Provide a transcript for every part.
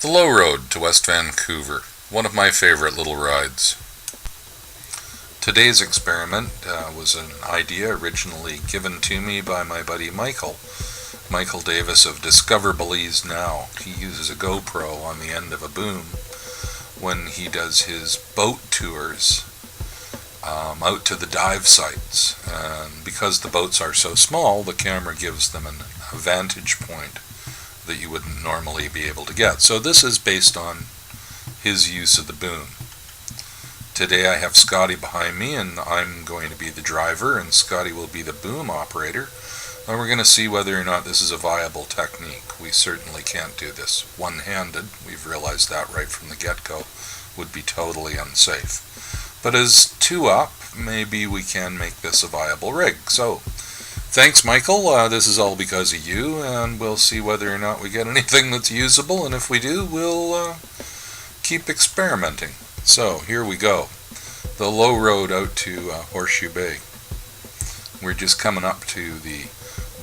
The Low Road to West Vancouver, one of my favorite little rides. Today's experiment was an idea originally given to me by my buddy Michael Davis of Discover Belize Now. He uses a GoPro on the end of a boom when he does his boat tours out to the dive sites. And because the boats are so small, the camera gives them a vantage point that you wouldn't normally be able to get. So this is based on his use of the boom. Today I have Scotty behind me, and I'm going to be the driver, and Scotty will be the boom operator, and we're going to see whether or not this is a viable technique. We certainly can't do this one-handed. We've realized that right from the get-go. Would be totally unsafe. But as two up, maybe we can make this a viable rig. So thanks, Michael. This is all because of you, and we'll see whether or not we get anything that's usable, and if we do, we'll keep experimenting. So, here we go. The low road out to Horseshoe Bay. We're just coming up to the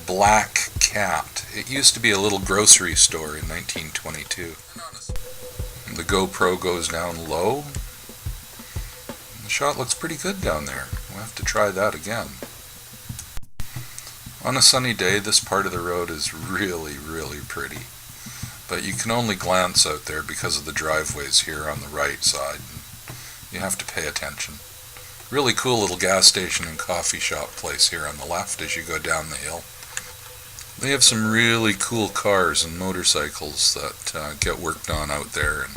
Black Cat. It used to be a little grocery store in 1922. The GoPro goes down low. The shot looks pretty good down there. We'll have to try that again. On a sunny day, this part of the road is really, really pretty. But you can only glance out there because of the driveways here on the right side. You have to pay attention. Really cool little gas station and coffee shop place here on the left as you go down the hill. They have some really cool cars and motorcycles that get worked on out there, and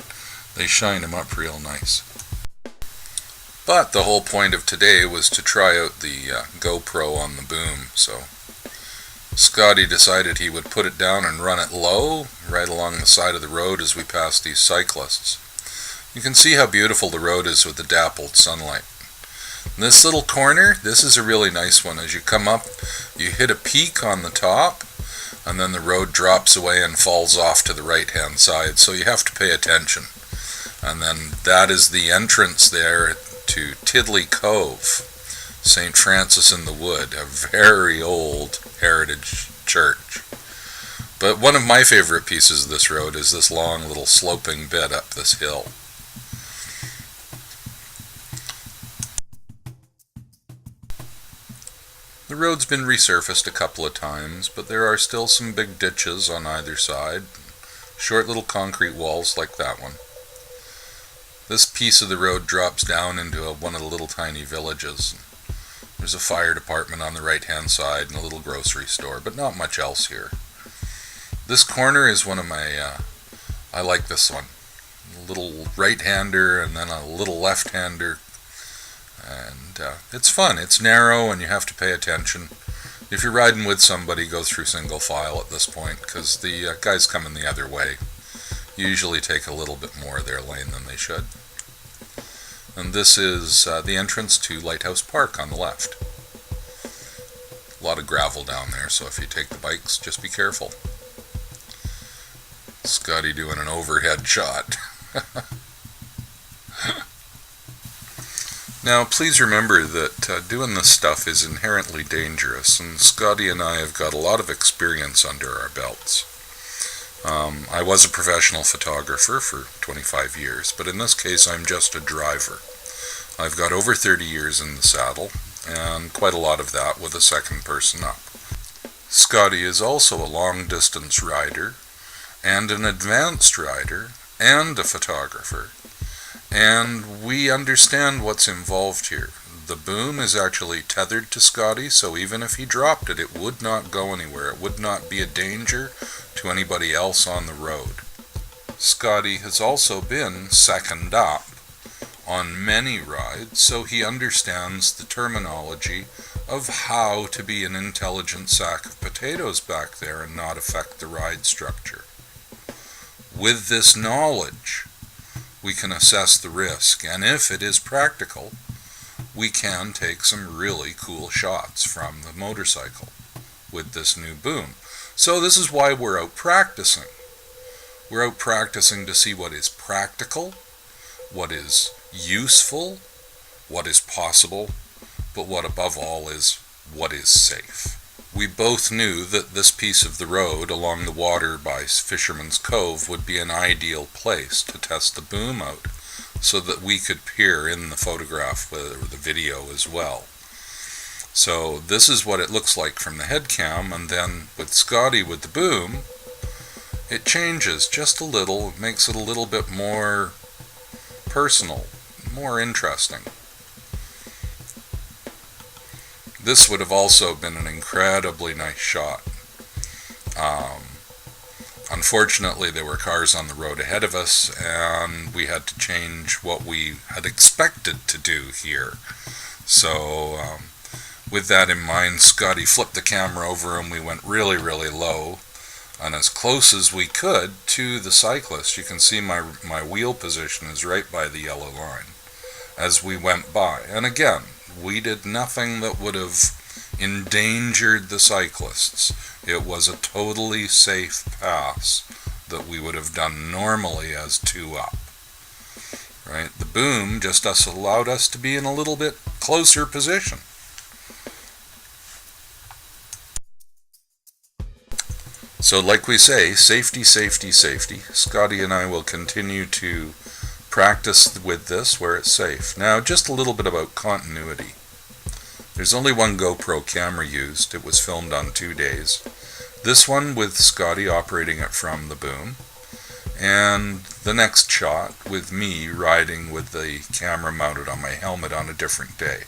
they shine them up real nice. But the whole point of today was to try out the GoPro on the boom, so Scotty decided he would put it down and run it low, right along the side of the road as we pass these cyclists. You can see how beautiful the road is with the dappled sunlight. This little corner, this is a really nice one. As you come up, you hit a peak on the top, and then the road drops away and falls off to the right-hand side, so you have to pay attention. And then that is the entrance there to Tiddly Cove, St. Francis in the Wood, a very old heritage church. But one of my favorite pieces of this road is this long little sloping bit up this hill. The road's been resurfaced a couple of times, but there are still some big ditches on either side, short little concrete walls like that one. This piece of the road drops down into one of the little tiny villages. There's a fire department on the right-hand side and a little grocery store, but not much else here. This corner is one of my, I like this one. A little right-hander and then a little left-hander. And it's fun. It's narrow and you have to pay attention. If you're riding with somebody, go through single file at this point, because the guys coming the other way usually take a little bit more of their lane than they should. And this is the entrance to Lighthouse Park on the left. A lot of gravel down there, so if you take the bikes, just be careful. Scotty doing an overhead shot. Now, please remember that doing this stuff is inherently dangerous, and Scotty and I have got a lot of experience under our belts. I was a professional photographer for 25 years, but in this case I'm just a driver. I've got over 30 years in the saddle, and quite a lot of that with a second person up. Scotty is also a long-distance rider, and an advanced rider, and a photographer. And we understand what's involved here. The boom is actually tethered to Scotty, so even if he dropped it, it would not go anywhere. It would not be a danger to anybody else on the road. Scotty has also been second up on many rides, so he understands the terminology of how to be an intelligent sack of potatoes back there and not affect the ride structure. With this knowledge, we can assess the risk, and if it is practical, we can take some really cool shots from the motorcycle with this new boom. So this is why we're out practicing. We're out practicing to see what is practical, what is useful, what is possible, but what above all is what is safe. We both knew that this piece of the road along the water by Fisherman's Cove would be an ideal place to test the boom out, so that we could peer in the photograph or the video as well. So this is what it looks like from the head cam, and then with Scotty with the boom, it changes just a little. It makes it a little bit more personal, more interesting. This would have also been an incredibly nice shot. Unfortunately, there were cars on the road ahead of us, and we had to change what we had expected to do here. So, with that in mind, Scotty flipped the camera over and we went really, really low, and as close as we could to the cyclist. You can see my wheel position is right by the yellow line as we went by. And again, we did nothing that would have endangered the cyclists. It was a totally safe pass that we would have done normally as two up. Right? The boom just allowed us to be in a little bit closer position. So like we say, safety, safety, safety. Scotty and I will continue to practice with this where it's safe. Now, just a little bit about continuity. There's only one GoPro camera used. It was filmed on 2 days. This one with Scotty operating it from the boom, and the next shot with me riding with the camera mounted on my helmet on a different day,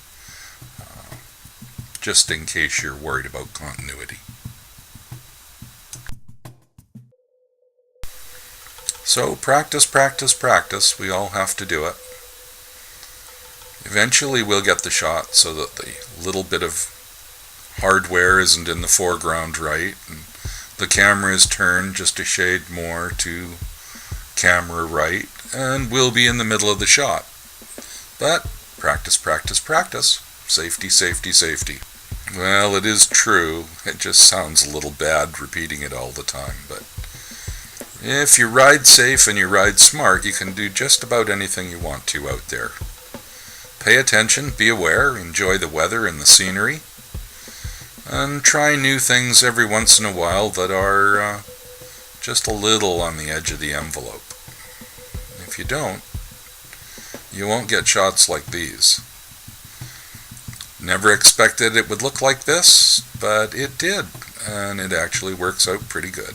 just in case you're worried about continuity. So practice, practice, practice. We all have to do it. Eventually we'll get the shot so that the little bit of hardware isn't in the foreground, right, and the camera is turned just a shade more to camera right, and we'll be in the middle of the shot. But practice, practice, practice. Safety, safety, safety. Well, it is true. It just sounds a little bad repeating it all the time, but if you ride safe and you ride smart, you can do just about anything you want to out there. Pay attention, be aware, enjoy the weather and the scenery, and try new things every once in a while that are just a little on the edge of the envelope. If you don't, you won't get shots like these. Never expected it would look like this, but it did, and it actually works out pretty good.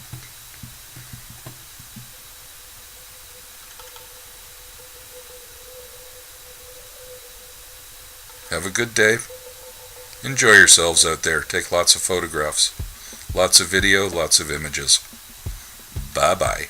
Have a good day. Enjoy yourselves out there. Take lots of photographs, lots of video, lots of images. Bye-bye.